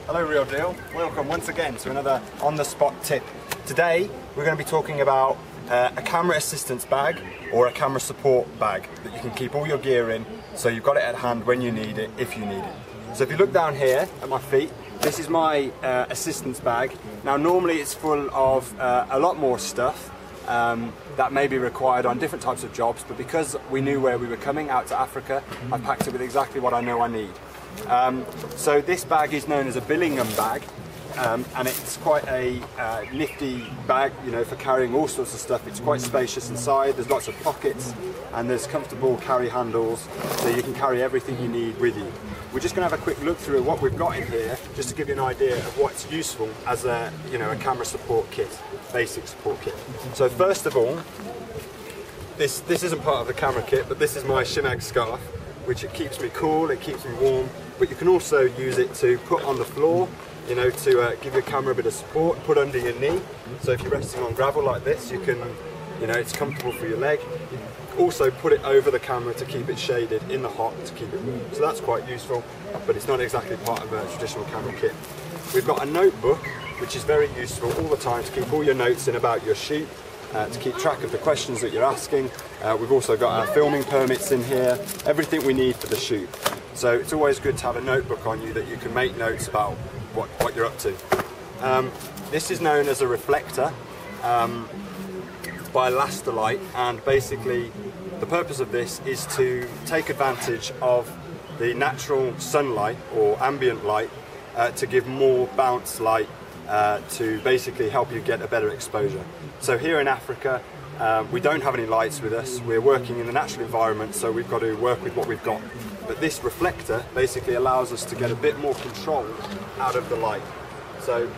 Hello Real Deal. Welcome once again to another on-the-spot tip. Today we're going to be talking about a camera assistance bag or a camera support bag that you can keep all your gear in, so you've got it at hand when you need it, if you need it. So if you look down here at my feet, this is my assistance bag. Now normally it's full of a lot more stuff that may be required on different types of jobs, but because we knew where we were coming out to Africa, I packed it with exactly what I know I need. So this bag is known as a Billingham bag, and it's quite a nifty bag, you know, for carrying all sorts of stuff. It's quite spacious inside, there's lots of pockets and there's comfortable carry handles, so you can carry everything you need with you. We're just going to have a quick look through what we've got in here, just to give you an idea of what's useful as a, you know, a camera support kit, basic support kit. So first of all, this isn't part of the camera kit, but this is my Shemagh Scarf, which it keeps me cool, it keeps me warm, but you can also use it to put on the floor, you know, to give your camera a bit of support, put under your knee. So if you're resting on gravel like this, you can, you know, it's comfortable for your leg. Also put it over the camera to keep it shaded in the hot, to keep it warm. So that's quite useful, but it's not exactly part of a traditional camera kit. We've got a notebook, which is very useful all the time to keep all your notes in about your shoot, to keep track of the questions that you're asking. We've also got our filming permits in here, everything we need for the shoot. So it's always good to have a notebook on you that you can make notes about what you're up to. This is known as a reflector by Elliot, and basically the purpose of this is to take advantage of the natural sunlight or ambient light to give more bounce light to basically help you get a better exposure. So here in Africa we don't have any lights with us, we're working in the natural environment, so we've got to work with what we've got. But this reflector basically allows us to get a bit more control out of the light. So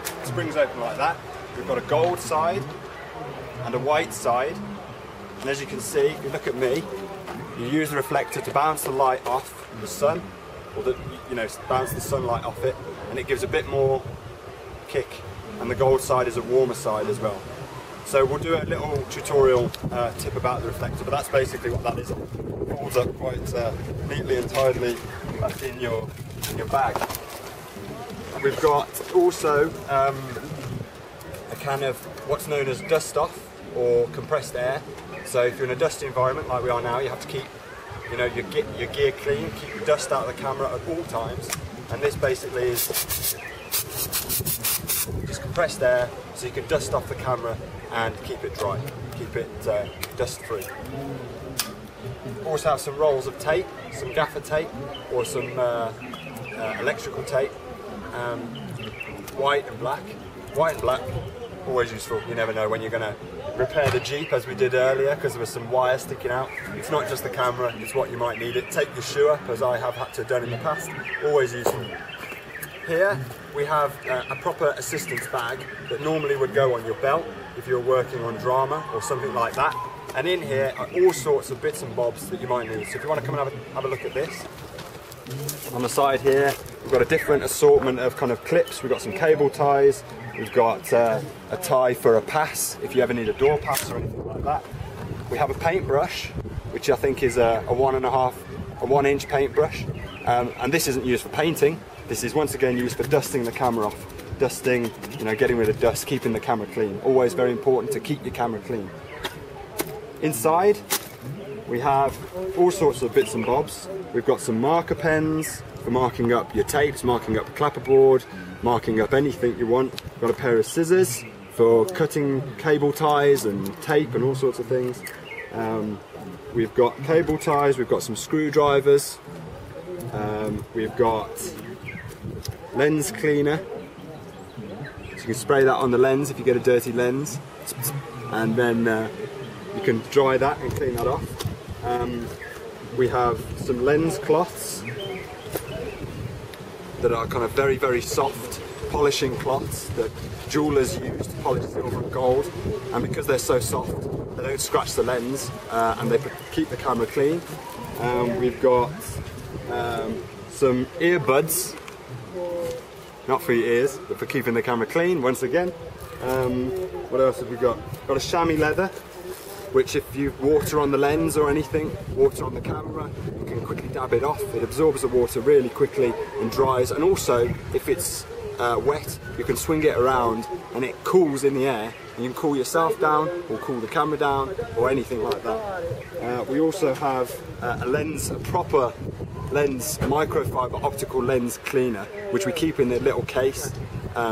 it springs open like that. We've got a gold side and a white side, and as you can see, if you look at me, you use the reflector to bounce the light off the sun, or bounce the sunlight off it, and it gives a bit more kick. And the gold side is a warmer side as well. So we'll do a little tutorial tip about the reflector, but that's basically what that is. It folds up quite neatly and tidily back in your bag. We've got also a can of what's known as dust off or compressed air. So if you're in a dusty environment like we are now, you have to keep, you know, your gear clean, keep the dust out of the camera at all times. And this basically is just compressed air, so you can dust off the camera and keep it dry, keep it dust free. Also have some rolls of tape, some gaffer tape or some electrical tape, white and black. White and black, always useful. You never know when you're going to repair the Jeep, as we did earlier, because there was some wire sticking out. It's not just the camera, it's what you might need it. Take your shoe up, as I have had to have done in the past. Always useful. Here we have a proper assistance bag that normally would go on your belt if you're working on drama or something like that. And in here are all sorts of bits and bobs that you might need. So if you want to come and have a look at this. On the side here, we've got a different assortment of kind of clips. We've got some cable ties. We've got a tie for a pass, if you ever need a door pass or anything like that. We have a paintbrush, which I think is a 1 inch paintbrush. And this isn't used for painting. This is once again used for dusting the camera off. Dusting, you know, getting rid of dust, keeping the camera clean. Always very important to keep your camera clean. Inside, we have all sorts of bits and bobs. We've got some marker pens for marking up your tapes, marking up a clapperboard, marking up anything you want. We've got a pair of scissors for cutting cable ties and tape and all sorts of things. We've got cable ties, we've got some screwdrivers, we've got lens cleaner. So you can spray that on the lens if you get a dirty lens, and then you can dry that and clean that off. We have some lens cloths that are kind of very, very soft polishing cloths that jewelers use to polish silver and gold, and because they're so soft they don't scratch the lens and they keep the camera clean. We've got some earbuds, not for your ears but for keeping the camera clean once again. What else have we got? Got a chamois leather which if you water on the lens or anything, water on the camera, you can quickly dab it off. It absorbs the water really quickly and dries, and also if it's wet, you can swing it around and it cools in the air, and you can cool yourself down or cool the camera down or anything like that. We also have a proper lens microfiber optical lens cleaner, which we keep in a little case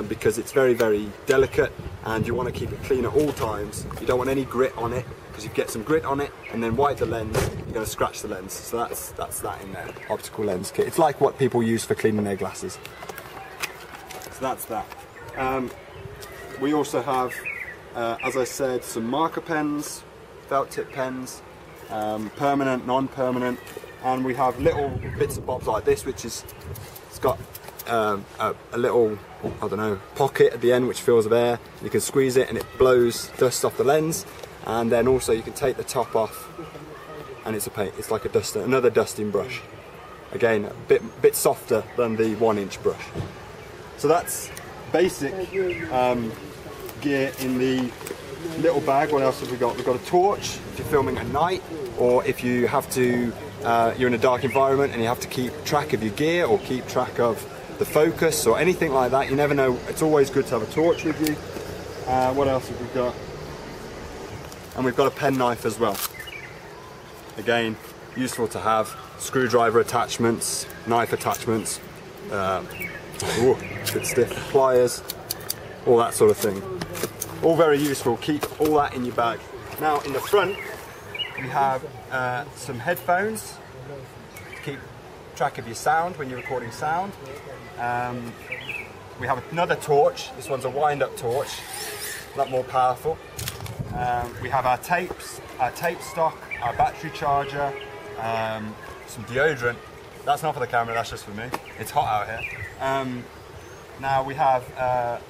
because it's very, very delicate and you want to keep it clean at all times. You don't want any grit on it, because if you get some grit on it and then wipe the lens, you're going to scratch the lens. So that's that in there, optical lens kit. It's like what people use for cleaning their glasses. So that's that. We also have, as I said, some marker pens, felt tip pens, permanent, non-permanent, and we have little bits and bobs like this, which is, it's got a little, I don't know, pocket at the end which fills with air. You can squeeze it and it blows dust off the lens, and then also you can take the top off and it's like a duster, another dusting brush. Again, a bit softer than the 1-inch brush. So that's basic gear in the little bag. What else have we got? We've got a torch if you're filming at night, or if you have to, you're in a dark environment and you have to keep track of your gear or keep track of the focus or anything like that. You never know, it's always good to have a torch with you. What else have we got? And we've got a pen knife as well. Again, useful to have. Screwdriver attachments, knife attachments, ooh, bit stiff, pliers, all that sort of thing. All very useful. Keep all that in your bag. Now in the front we have some headphones to keep track of your sound when you're recording sound. We have another torch. This one's a wind-up torch, a lot more powerful. We have our tapes, our tape stock, our battery charger, some deodorant. That's not for the camera, that's just for me. It's hot out here. Now we have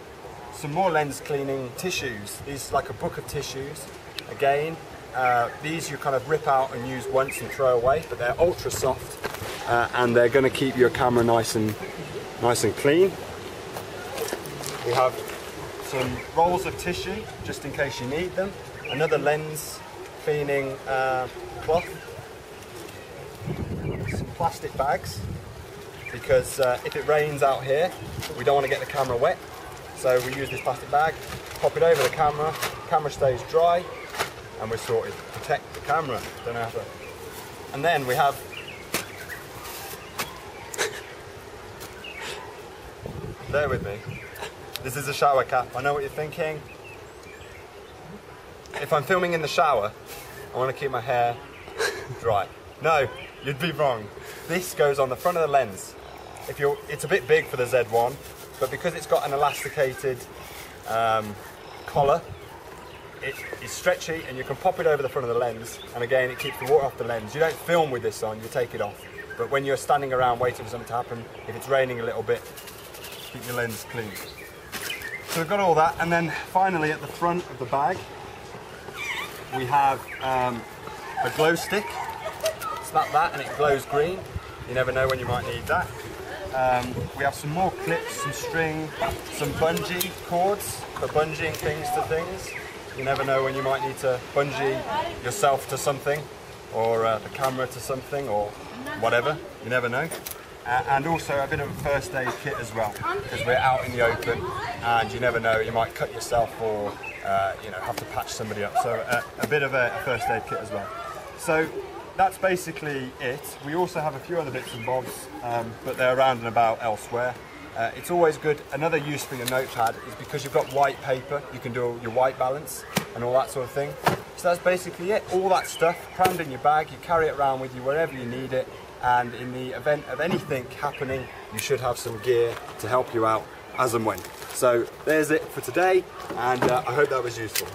some more lens cleaning tissues. These are like a book of tissues. Again, these you kind of rip out and use once and throw away, but they're ultra soft and they're going to keep your camera nice and clean. We have some rolls of tissue just in case you need them. Another lens cleaning cloth. Some plastic bags, because if it rains out here, we don't want to get the camera wet. So we use this plastic bag, pop it over the camera stays dry, and we're sorted. Protect the camera, don't have to. And then we have bear with me. This is a shower cap. I know what you're thinking. If I'm filming in the shower, I want to keep my hair dry. No, you'd be wrong. This goes on the front of the lens. It's a bit big for the Z1, but because it's got an elasticated collar, it is stretchy and you can pop it over the front of the lens, and again it keeps the water off the lens. You don't film with this on, you take it off. But when you're standing around waiting for something to happen, if it's raining a little bit, keep your lens clean. So we've got all that, and then finally at the front of the bag we have a glow stick. Slap that and it glows green. You never know when you might need that. We have some more clips, some string, some bungee cords for bungeeing things to things. You never know when you might need to bungee yourself to something, or the camera to something, or whatever. You never know. And also a bit of a first aid kit as well, because we're out in the open and you never know, you might cut yourself or have to patch somebody up. So a bit of a first aid kit as well. So that's basically it. We also have a few other bits and bobs, but they're around and about elsewhere. It's always good. Another use for your notepad is because you've got white paper, you can do your white balance and all that sort of thing. So that's basically it. All that stuff crammed in your bag, you carry it around with you wherever you need it, and in the event of anything happening, you should have some gear to help you out as and when. So there's it for today, and I hope that was useful.